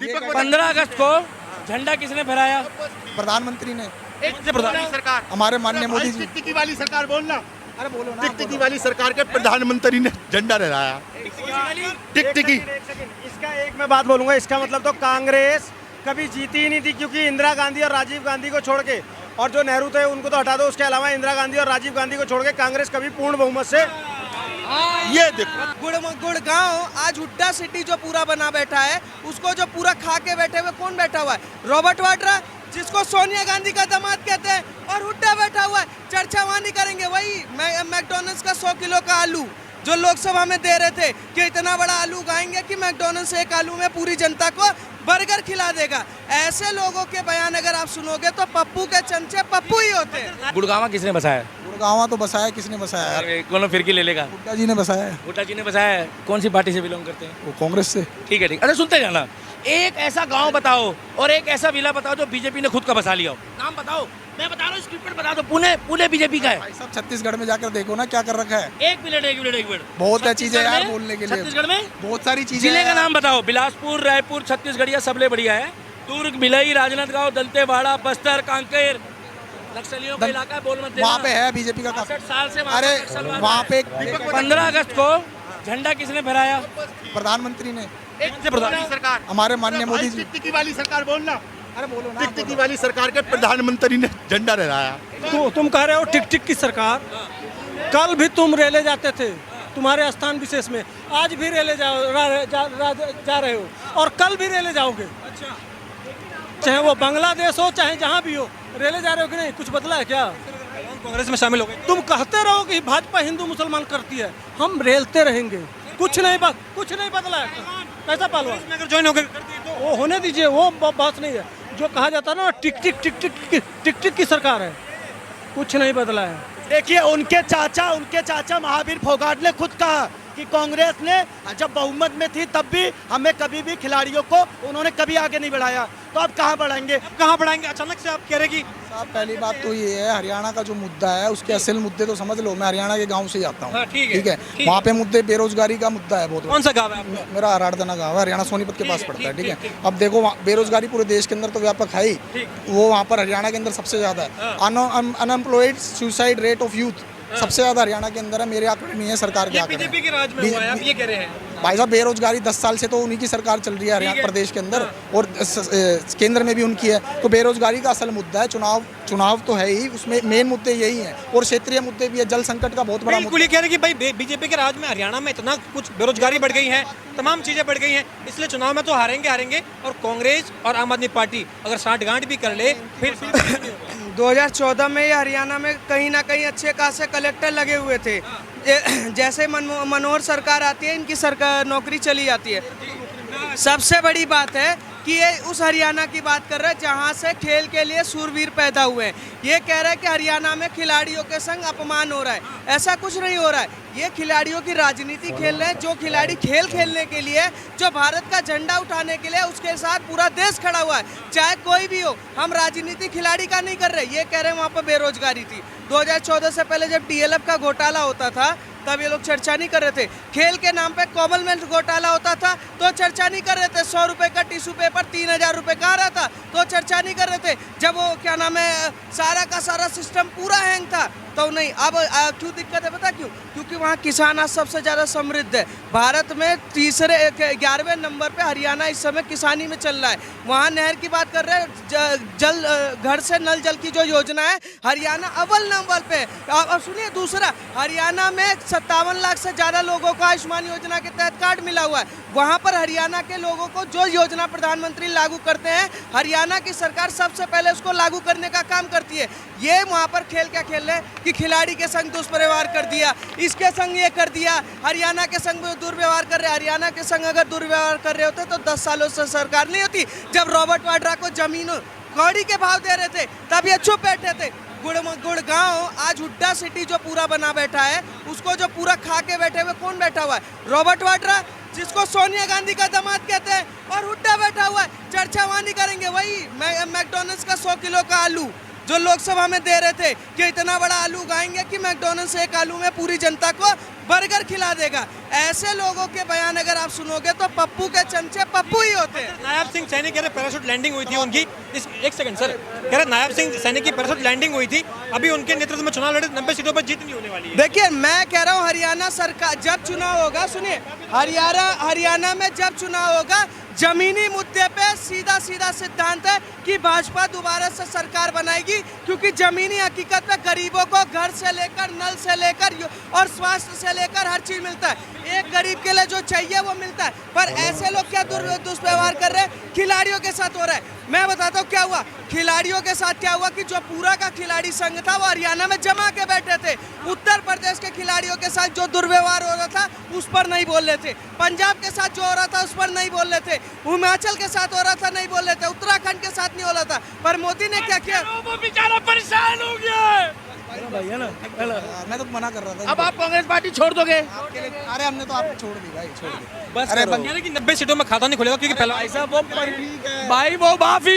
15 अगस्त को झंडा किसने फहराया? प्रधानमंत्री ने, प्रधान सरकार, हमारे माननीय मोदी जी। टिकटिकी वाली सरकार बोलना, अरे बोलो ना, टिकटिकी वाली सरकार के प्रधानमंत्री ने झंडा लहराया। टिकटिकी। इसका एक मैं बात बोलूंगा, इसका मतलब तो कांग्रेस कभी जीती ही नहीं थी, क्योंकि इंदिरा गांधी और राजीव गांधी को छोड़ के, और जो नेहरू थे उनको तो हटा दो, उसके अलावा इंदिरा गांधी और राजीव गांधी को छोड़ के कांग्रेस कभी पूर्ण बहुमत से। ये देखो गुड़गांव आज हुड्डा सिटी जो पूरा बना बैठा है, उसको जो पूरा खा के बैठे हुए कौन बैठा हुआ है? रॉबर्ट वाड्रा, जिसको सोनिया गांधी का दामाद कहते हैं, और हुड्डा बैठा हुआ है। चर्चा वहाँ नहीं करेंगे। वही मैकडोनल्ड्स का 100 किलो का आलू जो लोकसभा में दे रहे थे कि इतना बड़ा आलू उगाएंगे कि मैकडोनल्ड्स एक आलू में पूरी जनता को बर्गर खिला देगा। ऐसे लोगों के बयान अगर आप सुनोगे तो पप्पू के चमचे पप्पू ही होते हैं। गुड़गांव किसने बसाया? गुड़गांव तो बसाया, किसने बसाया यार? कौन फिरकी ले लेगा? हुड्डा जी ने बसाया है। हुड्डा जी ने बसाया है। कौन सी पार्टी से बिलोंग करते हैं? वो कांग्रेस से। ठीक है, ठीक। अरे सुनते जाना, एक ऐसा गांव बताओ और एक ऐसा विला बताओ जो बीजेपी ने खुद का बसा लिया हो। नाम बताओ, मैं बता रहा हूँ, स्क्रिप्ट बता दो। पुणे बीजेपी का है। भाई साहब छत्तीसगढ़ में जाकर देखो ना क्या कर रखा है। एक मिनट। बहुत है चीजें यार बोलने के लिए। छत्तीसगढ़ में बहुत सारी चीजें। जिले का नाम बताओ। बिलासपुर, रायपुर, छत्तीसगढ़िया सबले बढ़िया है। दुर्ग, भिलाई, राजनांदगांव, दंतेवाड़ा, बस्तर, कांकेर नक्सलियों का इलाका है। बोल मत देना। वहाँ पे है बीजेपी का 60 साल से। अरे वहाँ पे 15 अगस्त को झंडा किसने फहराया? प्रधानमंत्री ने, प्रधान सरकार, हमारे माननीय मोदी जी। टिकटिकी वाली सरकार बोलना, अरे बोलो ना, टिकटिकी वाली सरकार के प्रधानमंत्री ने झंडा लहराया। तो तुम कह रहे हो टिक टिक की सरकार, कल भी तुम रेले जाते थे तुम्हारे स्थान विशेष में, आज भी रेले जा रहे हो और कल भी रेले जाओगे। अच्छा, चाहे वो बांग्लादेश हो चाहे जहाँ भी हो, रेले जा रहे हो कि नहीं? कुछ बदला है क्या? कांग्रेस में शामिल हो गए। तुम कहते रहो कि भाजपा हिंदू मुसलमान करती है, हम रेलते रहेंगे। कुछ नहीं बदला है। कैसा पहलवान अगर ज्वाइन हो गए तो वो होने दीजिए, वो बात नहीं है। जो कहा जाता है ना टिक टिक की सरकार है, कुछ नहीं बदला है। देखिए उनके चाचा महावीर फोगाट ने खुद कहा कि कांग्रेस ने जब बहुमत में थी तब भी हमें कभी भी खिलाड़ियों को उन्होंने कभी आगे नहीं बढ़ाया, तो अब कहाँ बढ़ाएंगे? अचानक से आप कह रहे कि साहब पहली बात तो ये है, हरियाणा का जो मुद्दा है उसके असल मुद्दे तो समझ लो। मैं हरियाणा के गांव से ही आता हूँ। ठीक है। वहाँ पे मुद्दे बेरोजगारी का मुद्दा है बहुत। कौन सा गाँव है आपका? मेरा हराड़दाना गाँव है, हरियाणा सोनीपत के पास पड़ता है। ठीक है। अब देखो बेरोजगारी पूरे देश के अंदर तो व्यापक है ही, वो वहाँ पर हरियाणा के अंदर सबसे ज्यादा है। Unemployed suicide rate of youth सबसे ज्यादा हरियाणा के अंदर है। मेरे आंकड़े नहीं है, सरकार के आंकड़े। बीजेपी के राज में हुआ है, आप ये कह रहे हैं? भाई साहब बेरोजगारी 10 साल से तो उन्हीं की सरकार चल रही है हरियाणा प्रदेश के अंदर, और केंद्र में भी उनकी है। तो बेरोजगारी का असल मुद्दा है। चुनाव तो है ही, उसमें मेन मुद्दे यही हैं, और क्षेत्रीय मुद्दे भी है। जल संकट का बहुत बड़ा बिल्कुल ये कह रहे हैं कि भाई बीजेपी के राज में हरियाणा में इतना कुछ बेरोजगारी बढ़ गई है, तमाम चीजें बढ़ गई हैं, इसलिए चुनाव में तो हारेंगे। और कांग्रेस और आम आदमी पार्टी अगर साठगांठ भी कर ले फिर 2014 में ये हरियाणा में कहीं ना कहीं अच्छे खासे कलेक्टर लगे हुए थे। जैसे मनोहर सरकार आती है, इनकी सरकार नौकरी चली जाती है। सबसे बड़ी बात है कि ये उस हरियाणा की बात कर रहे हैं जहाँ से खेल के लिए सूरवीर पैदा हुए हैं। ये कह रहे हैं कि हरियाणा में खिलाड़ियों के संग अपमान हो रहा है। ऐसा कुछ नहीं हो रहा है। ये खिलाड़ियों की राजनीति खेल रहे हैं। जो खिलाड़ी खेल खेलने के लिए, जो भारत का झंडा उठाने के लिए, उसके साथ पूरा देश खड़ा हुआ है, चाहे कोई भी हो। हम राजनीति खिलाड़ी का नहीं कर रहे। ये कह रहे हैं वहाँ पर बेरोजगारी थी। 2014 से पहले जब DLF का घोटाला होता था तब ये लोग चर्चा नहीं कर रहे थे। खेल के नाम पे कॉमनवेल्थ घोटाला होता था तो चर्चा नहीं कर रहे थे। 100 रुपए का टिश्यू पेपर 3000 रुपए का आ रहा था तो चर्चा नहीं कर रहे थे। जब वो क्या नाम है, सारा का सारा सिस्टम पूरा हैंग था तो नहीं। अब क्यों दिक्कत है पता क्यों? क्योंकि वहाँ किसान आज सबसे ज़्यादा समृद्ध है। भारत में 11वें नंबर पे हरियाणा इस समय किसानी में चल रहा है। वहाँ नहर की बात कर रहे हैं, जल घर से नल जल की जो योजना है, हरियाणा अव्वल नंबर पे। अब सुनिए दूसरा, हरियाणा में 57 लाख से ज़्यादा लोगों को आयुष्मान योजना के तहत कार्ड मिला हुआ है। वहाँ पर हरियाणा के लोगों को जो योजना प्रधानमंत्री लागू करते हैं, हरियाणा की सरकार सबसे पहले उसको लागू करने का काम करती है। ये वहाँ पर खेल क्या खेल रहे हैं कि खिलाड़ी के संग दुष्व्यवहार कर दिया, इसके संग ये कर दिया, हरियाणा के संग दुर्व्यवहार कर रहे हैं। हरियाणा के संग अगर दुर्व्यवहार कर रहे होते तो 10 सालों से सरकार नहीं होती। जब रॉबर्ट वाड्रा को जमीन कौड़ी के भाव दे रहे थे तब ये चुप बैठे थे। गुड़गांव आज हुड्डा सिटी जो पूरा बना बैठा है, उसको जो पूरा खा के बैठे हुए कौन बैठा हुआ है? रॉबर्ट वाड्रा, जिसको सोनिया गांधी का दामाद कहते हैं, और हुड्डा बैठा हुआ है। चर्चा वहाँ नहीं करेंगे। वही मैकडोनल्ड्स का 100 किलो का आलू जो लोकसभा में दे रहे थे कि इतना बड़ा आलू उगाएंगे कि मैकडोनल्ड्स एक आलू में पूरी जनता को बर्गर खिला देगा। ऐसे लोगों के बयान अगर आप सुनोगे तो पप्पू के चमचे पप्पू ही होते हैं। नायब सिंह सैनी कह रहे पैराशूट लैंडिंग हुई थी उनकी, एक सेकंड सर, कह रहे नायब सिंह सैनी की पैराशूट लैंडिंग हुई थी, अभी उनके नेतृत्व में चुनाव लड़े, 90 सीटों पर जीत नहीं होने वाली है। देखिए मैं कह रहा हूँ हरियाणा सरकार जब चुनाव होगा, सुनिए, हरियाणा में जब चुनाव होगा, जमीनी मुद्दे पे सीधा सिद्धांत है कि भाजपा दोबारा से सरकार बनाएगी, क्योंकि जमीनी हकीकत में गरीबों को घर से लेकर, नल से लेकर और स्वास्थ्य से लेकर हर चीज मिलता है। एक गरीब के लिए जो चाहिए वो मिलता है, पर ऐसे लोग क्या दुष्व्यवहार कर रहे हैं, खिलाड़ियों के साथ हो रहा है। मैं बताता हूँ क्या हुआ, खिलाड़ियों के साथ क्या हुआ कि जो पूरा का खिलाड़ी संघ था वो हरियाणा में जमा के बैठे थे। उत्तर प्रदेश के खिलाड़ियों के साथ जो दुर्व्यवहार हो रहा था उस पर नहीं बोल रहे थे, पंजाब के साथ जो हो रहा था उस पर नहीं बोल रहे थे, हिमाचल के साथ हो रहा था नहीं बोल रहे थे, उत्तराखंड के साथ नहीं हो रहा था। पर मोदी ने क्या किया, वो बेचारा परेशान हो गया। मैं तो मना कर रहा था। अब आप कांग्रेस पार्टी छोड़ दोगे? अरे हमने तो आपको छोड़ दी भाई, छोड़ दी। बस अरे 90 सीटों में खाता नहीं खुलेगा, क्योंकि पहला भाई वो माफी